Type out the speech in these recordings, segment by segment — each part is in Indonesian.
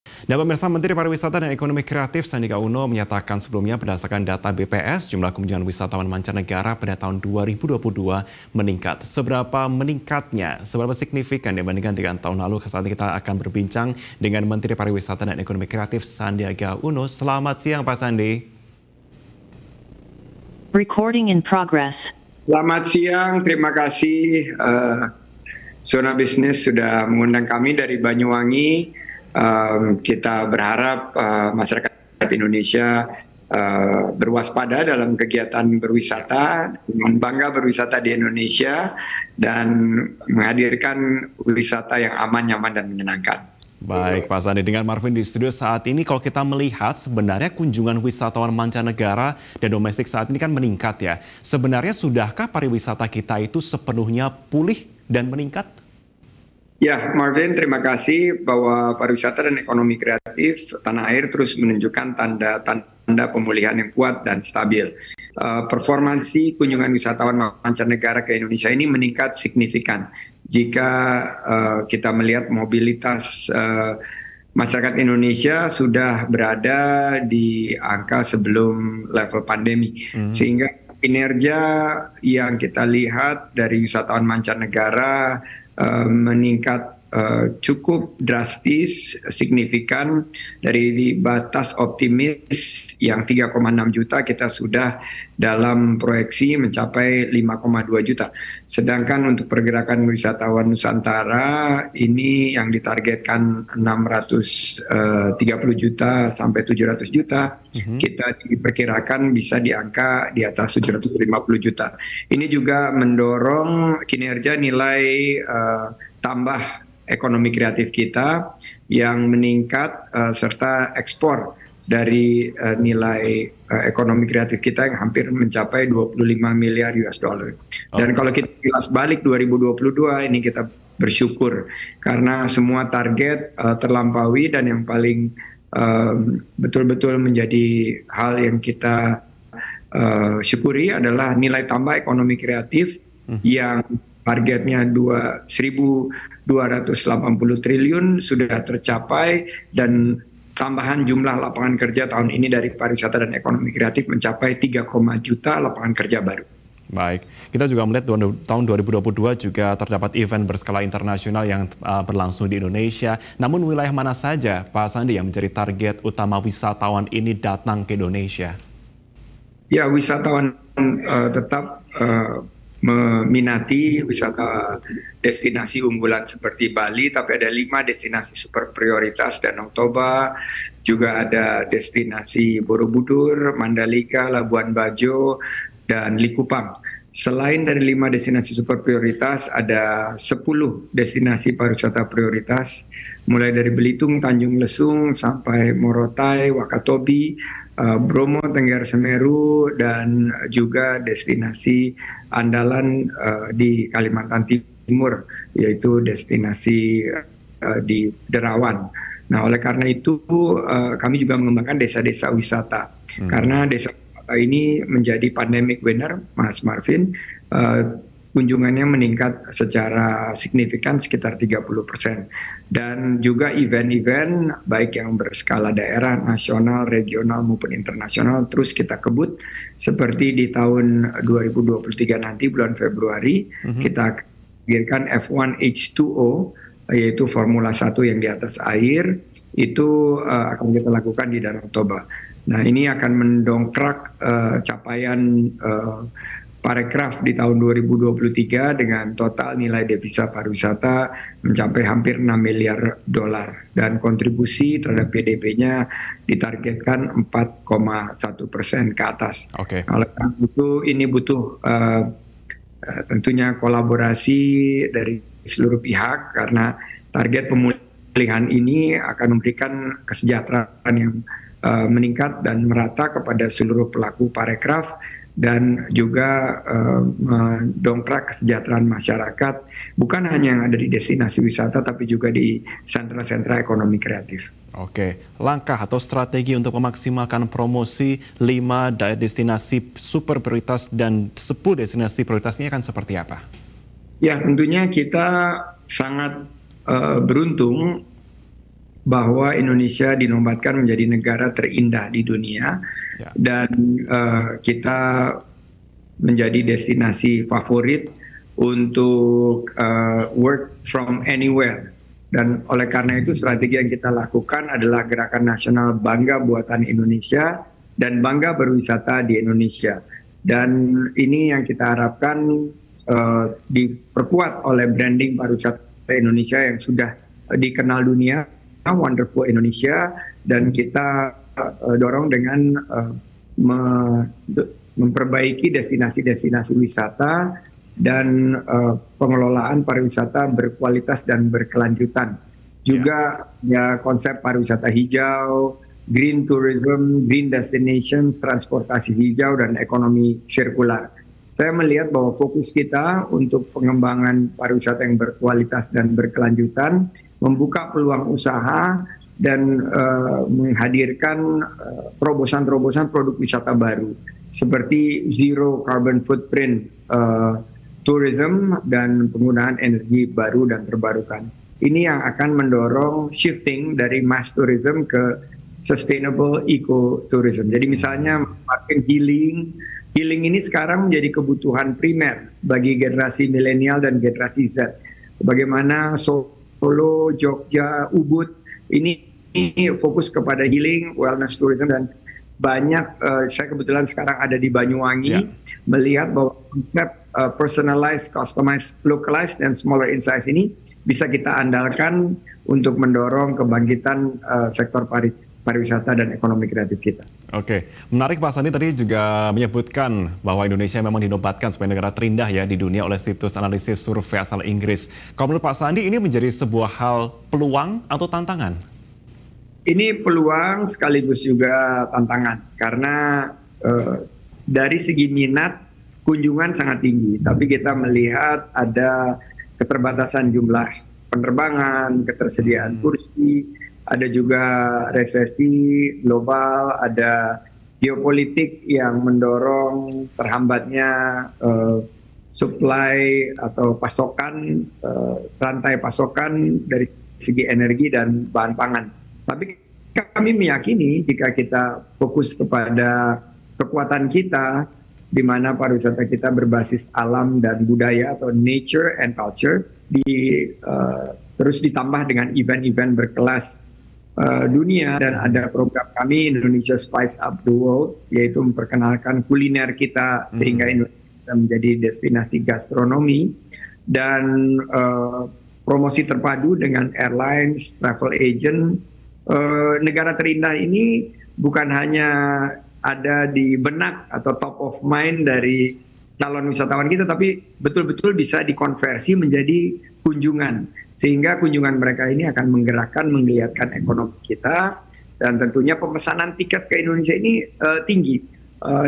Dan pemirsa, Menteri Pariwisata dan Ekonomi Kreatif Sandiaga Uno menyatakan sebelumnya berdasarkan data BPS, jumlah kunjungan wisatawan mancanegara pada tahun 2022 meningkat. Seberapa meningkatnya, seberapa signifikan dibandingkan dengan tahun lalu? Saat ini kita akan berbincang dengan Menteri Pariwisata dan Ekonomi Kreatif Sandiaga Uno. Selamat siang, Pak Sandi. Recording in progress. Selamat siang, terima kasih Zona Bisnis sudah mengundang kami dari Banyuwangi. Kita berharap masyarakat Indonesia berwaspada dalam kegiatan berwisata, bangga berwisata di Indonesia, dan menghadirkan wisata yang aman, nyaman, dan menyenangkan. Baik, Pak Sandi, dengan Marvin di studio saat ini, kalau kita melihat sebenarnya kunjungan wisatawan mancanegara dan domestik saat ini kan meningkat ya. Sebenarnya sudahkah pariwisata kita itu sepenuhnya pulih dan meningkat? Ya, Marvin, terima kasih bahwa pariwisata dan ekonomi kreatif tanah air terus menunjukkan tanda-tanda pemulihan yang kuat dan stabil. Performansi kunjungan wisatawan mancanegara ke Indonesia ini meningkat signifikan. Jika kita melihat mobilitas masyarakat Indonesia sudah berada di angka sebelum level pandemi, sehingga kinerja yang kita lihat dari wisatawan mancanegara meningkat cukup drastis, signifikan. Dari batas optimis yang 3,6 juta, kita sudah dalam proyeksi mencapai 5,2 juta. Sedangkan untuk pergerakan wisatawan Nusantara ini yang ditargetkan 630 juta sampai 700 juta, kita diperkirakan bisa di angka di atas 750 juta. Ini juga mendorong kinerja nilai tambah ekonomi kreatif kita yang meningkat, serta ekspor dari nilai ekonomi kreatif kita yang hampir mencapai 25 miliar US dollar. Dan kalau kita kilas balik 2022 ini, kita bersyukur karena semua target terlampaui, dan yang paling betul-betul menjadi hal yang kita syukuri adalah nilai tambah ekonomi kreatif yang targetnya 1.280 triliun sudah tercapai, dan tambahan jumlah lapangan kerja tahun ini dari pariwisata dan ekonomi kreatif mencapai 3, juta lapangan kerja baru. Baik, kita juga melihat tahun 2022 juga terdapat event berskala internasional yang berlangsung di Indonesia. Namun wilayah mana saja, Pak Sandi, yang menjadi target utama wisatawan ini datang ke Indonesia? Ya, wisatawan tetap meminati wisata destinasi unggulan seperti Bali, tapi ada 5 destinasi super prioritas: Danau Toba, juga ada destinasi Borobudur, Mandalika, Labuan Bajo, dan Likupang. Selain dari 5 destinasi super prioritas, ada 10 destinasi pariwisata prioritas, mulai dari Belitung, Tanjung Lesung, sampai Morotai, Wakatobi, Bromo, Tengger Semeru, dan juga destinasi andalan di Kalimantan Timur, yaitu destinasi di Derawan. Nah, oleh karena itu kami juga mengembangkan desa-desa wisata, karena desa wisata ini menjadi pandemic winner, Mas Marvin. Kunjungannya meningkat secara signifikan sekitar 30%. Dan juga event-event baik yang berskala daerah, nasional, regional maupun internasional terus kita kebut. Seperti di tahun 2023 nanti bulan Februari, kita hadirkan F1 H2O, yaitu Formula 1 yang di atas air, itu akan kita lakukan di Danau Toba. Nah, ini akan mendongkrak capaian Parekraf di tahun 2023 dengan total nilai devisa pariwisata mencapai hampir 6 miliar dolar, dan kontribusi terhadap PDB-nya ditargetkan 4,1% ke atas. Oleh karena itu ini butuh tentunya kolaborasi dari seluruh pihak, karena target pemulihan ini akan memberikan kesejahteraan yang meningkat dan merata kepada seluruh pelaku parekraf, dan juga mendongkrak kesejahteraan masyarakat, bukan hanya yang ada di destinasi wisata, tapi juga di sentra-sentra ekonomi kreatif. Oke, langkah atau strategi untuk memaksimalkan promosi 5 destinasi super prioritas dan 10 destinasi prioritasnya akan seperti apa? Ya, tentunya kita sangat beruntung bahwa Indonesia dinobatkan menjadi negara terindah di dunia Ya. dan kita menjadi destinasi favorit untuk work from anywhere. Dan oleh karena itu strategi yang kita lakukan adalah gerakan nasional Bangga Buatan Indonesia dan Bangga Berwisata di Indonesia. Dan ini yang kita harapkan diperkuat oleh branding pariwisata Indonesia yang sudah dikenal dunia, Wonderful Indonesia, dan kita dorong dengan memperbaiki destinasi-destinasi wisata dan pengelolaan pariwisata berkualitas dan berkelanjutan. Juga ya konsep pariwisata hijau, green tourism, green destination, transportasi hijau, dan ekonomi sirkular. Saya melihat bahwa fokus kita untuk pengembangan pariwisata yang berkualitas dan berkelanjutan, membuka peluang usaha, dan menghadirkan terobosan-terobosan produk wisata baru seperti zero carbon footprint tourism dan penggunaan energi baru dan terbarukan. Ini yang akan mendorong shifting dari mass tourism ke sustainable eco-tourism. Jadi misalnya makin healing ini sekarang menjadi kebutuhan primer bagi generasi milenial dan generasi Z. Bagaimana Solo, Jogja, Ubud ini fokus kepada healing, wellness tourism, dan banyak saya kebetulan sekarang ada di Banyuwangi melihat bahwa konsep personalized, customized, localized, dan smaller insights ini bisa kita andalkan untuk mendorong kebangkitan sektor pariwisata dan ekonomi kreatif kita. Oke, menarik Pak Sandi tadi juga menyebutkan bahwa Indonesia memang dinobatkan sebagai negara terindah ya di dunia oleh situs analisis survei asal Inggris. Kalau menurut Pak Sandi ini menjadi sebuah hal peluang atau tantangan? Ini peluang sekaligus juga tantangan karena dari segi minat kunjungan sangat tinggi, tapi kita melihat ada keterbatasan jumlah penerbangan, ketersediaan kursi, ada juga resesi global, ada geopolitik yang mendorong terhambatnya supply atau pasokan, rantai pasokan dari segi energi dan bahan pangan. Tapi kami meyakini jika kita fokus kepada kekuatan kita, di mana pariwisata kita berbasis alam dan budaya atau nature and culture, terus ditambah dengan event-event berkelas dunia, dan ada program kami Indonesia Spice Up the World, yaitu memperkenalkan kuliner kita sehingga Indonesia menjadi destinasi gastronomi, dan promosi terpadu dengan airlines, travel agent. Negara terindah ini bukan hanya ada di benak atau top of mind dari calon wisatawan kita, tapi betul-betul bisa dikonversi menjadi kunjungan, sehingga kunjungan mereka ini akan menggerakkan, menggeliatkan ekonomi kita, dan tentunya pemesanan tiket ke Indonesia ini tinggi,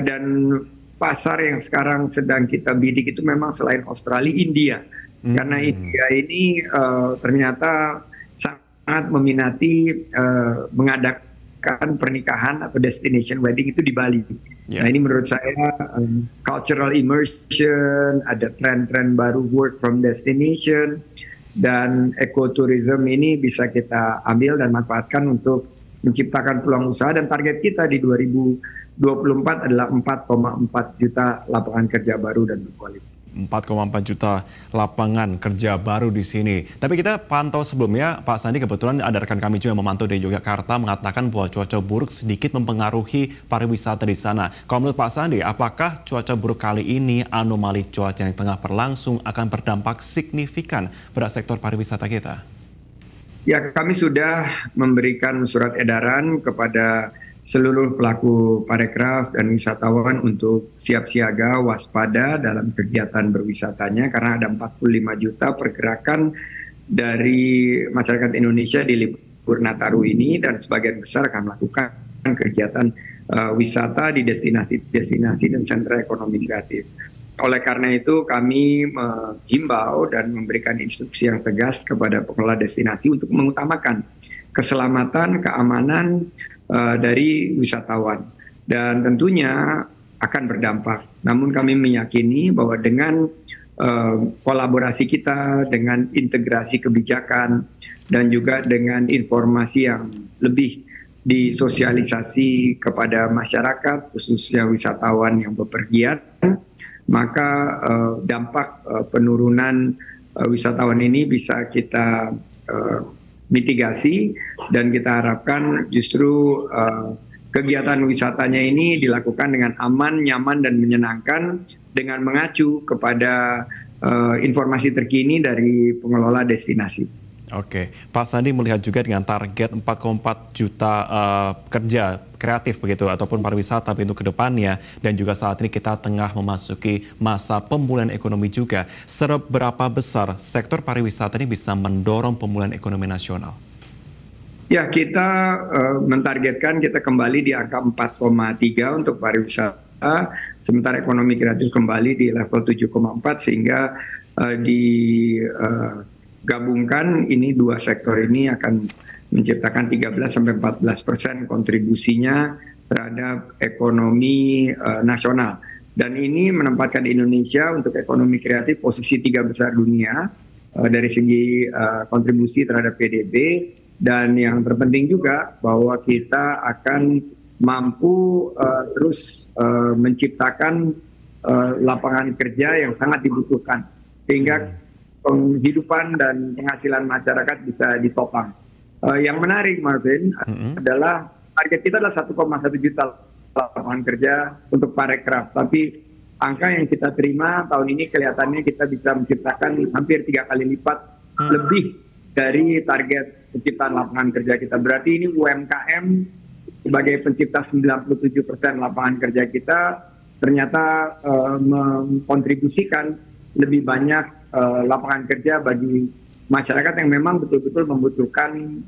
dan pasar yang sekarang sedang kita bidik itu memang selain Australia, India, karena India ini ternyata sangat meminati mengadakan pernikahan atau destination wedding itu di Bali. Nah ini menurut saya cultural immersion, ada tren-tren baru work from destination, dan ecotourism ini bisa kita ambil dan manfaatkan untuk menciptakan peluang usaha, dan target kita di 2024 adalah 4,4 juta lapangan kerja baru dan berkualitas. 4,4 juta lapangan kerja baru di sini. Tapi kita pantau sebelumnya, Pak Sandi, kebetulan ada rekan kami juga yang memantau dari Yogyakarta mengatakan bahwa cuaca buruk sedikit mempengaruhi pariwisata di sana. Kalau menurut Pak Sandi, apakah cuaca buruk kali ini, anomali cuaca yang tengah berlangsung akan berdampak signifikan pada sektor pariwisata kita? Ya, kami sudah memberikan surat edaran kepada seluruh pelaku parekraf dan wisatawan untuk siap siaga, waspada dalam kegiatan berwisatanya, karena ada 45 juta pergerakan dari masyarakat Indonesia di libur Nataru ini, dan sebagian besar akan melakukan kegiatan wisata di destinasi-destinasi dan sentra ekonomi kreatif. Oleh karena itu kami menghimbau dan memberikan instruksi yang tegas kepada pengelola destinasi untuk mengutamakan keselamatan, keamanan dari wisatawan, dan tentunya akan berdampak. Namun kami meyakini bahwa dengan kolaborasi kita dengan integrasi kebijakan dan juga dengan informasi yang lebih disosialisasi kepada masyarakat, khususnya wisatawan yang bepergian, maka dampak penurunan wisatawan ini bisa kita mitigasi, dan kita harapkan justru kegiatan wisatanya ini dilakukan dengan aman, nyaman, dan menyenangkan dengan mengacu kepada informasi terkini dari pengelola destinasi. Oke, Pak Sandi melihat juga dengan target 4,4 juta kerja kreatif begitu ataupun pariwisata untuk kedepannya, dan juga saat ini kita tengah memasuki masa pemulihan ekonomi juga. Seberapa besar sektor pariwisata ini bisa mendorong pemulihan ekonomi nasional? Ya, kita mentargetkan kita kembali di angka 4,3 untuk pariwisata, sementara ekonomi kreatif kembali di level 7,4, sehingga digabungkan ini dua sektor ini akan menciptakan 13-14% kontribusinya terhadap ekonomi nasional. Dan ini menempatkan Indonesia untuk ekonomi kreatif posisi 3 besar dunia dari segi kontribusi terhadap PDB. Dan yang terpenting juga bahwa kita akan mampu terus menciptakan lapangan kerja yang sangat dibutuhkan, sehingga penghidupan dan penghasilan masyarakat bisa ditopang. Yang menarik, Marvin, adalah target kita adalah 1,1 juta lapangan kerja untuk parekraf, tapi angka yang kita terima tahun ini kelihatannya kita bisa menciptakan hampir 3 kali lipat lebih dari target penciptaan lapangan kerja kita. Berarti ini UMKM sebagai pencipta 97% lapangan kerja kita ternyata mengkontribusikan lebih banyak lapangan kerja bagi masyarakat yang memang betul-betul membutuhkan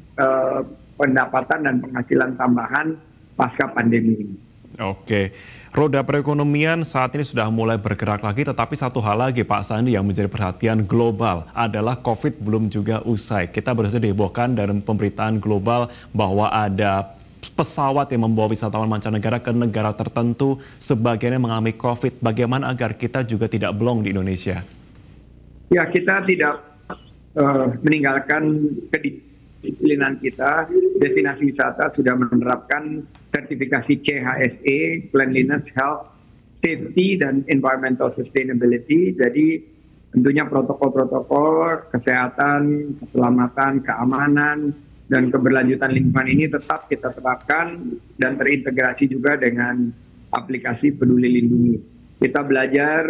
pendapatan dan penghasilan tambahan pasca pandemi ini. Oke, roda perekonomian saat ini sudah mulai bergerak lagi, tetapi satu hal lagi Pak Sandi yang menjadi perhatian global adalah COVID belum juga usai. Kita baru saja dihebohkan dari pemberitaan global bahwa ada pesawat yang membawa wisatawan mancanegara ke negara tertentu, sebagiannya mengalami COVID. Bagaimana agar kita juga tidak belong di Indonesia? Ya, kita tidak meninggalkan kedisiplinan kita. Destinasi wisata sudah menerapkan sertifikasi CHSE, Cleanliness, Health, Safety, dan Environmental Sustainability. Jadi tentunya protokol-protokol kesehatan, keselamatan, keamanan, dan keberlanjutan lingkungan ini tetap kita terapkan dan terintegrasi juga dengan aplikasi Peduli Lindungi. Kita belajar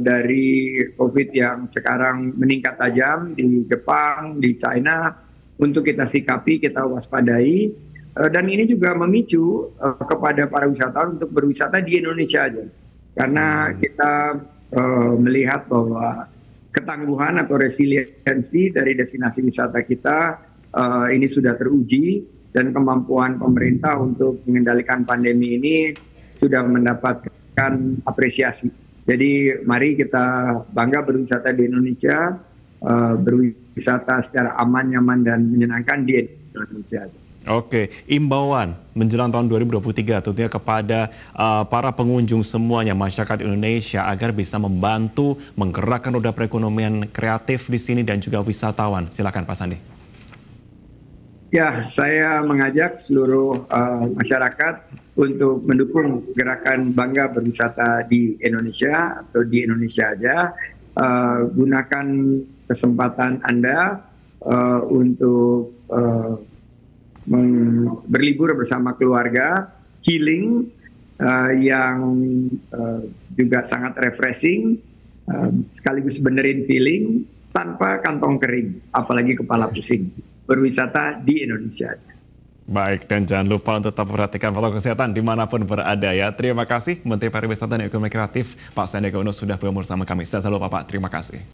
dari COVID yang sekarang meningkat tajam di Jepang, di China, untuk kita sikapi, kita waspadai, dan ini juga memicu kepada para wisatawan untuk berwisata di Indonesia aja. Karena kita melihat bahwa ketangguhan atau resiliensi dari destinasi wisata kita ini sudah teruji, dan kemampuan pemerintah untuk mengendalikan pandemi ini sudah mendapatkan apresiasi. Jadi mari kita bangga berwisata di Indonesia, berwisata secara aman, nyaman, dan menyenangkan di Indonesia. Oke, imbauan menjelang tahun 2023 tentunya kepada para pengunjung semuanya, masyarakat Indonesia, agar bisa membantu menggerakkan roda perekonomian kreatif di sini dan juga wisatawan. Silakan Pak Sandi. Ya, saya mengajak seluruh masyarakat untuk mendukung gerakan bangga berwisata di Indonesia atau di Indonesia aja. Gunakan kesempatan Anda untuk berlibur bersama keluarga, healing yang juga sangat refreshing, sekaligus benerin feeling tanpa kantong kering, apalagi kepala pusing. Berwisata di Indonesia. Baik, dan jangan lupa untuk tetap perhatikan protokol kesehatan dimanapun berada ya. Terima kasih Menteri Pariwisata dan Ekonomi Kreatif Pak Sandiaga Uno sudah bergabung bersama kami. Sehat selalu Pak. Terima kasih.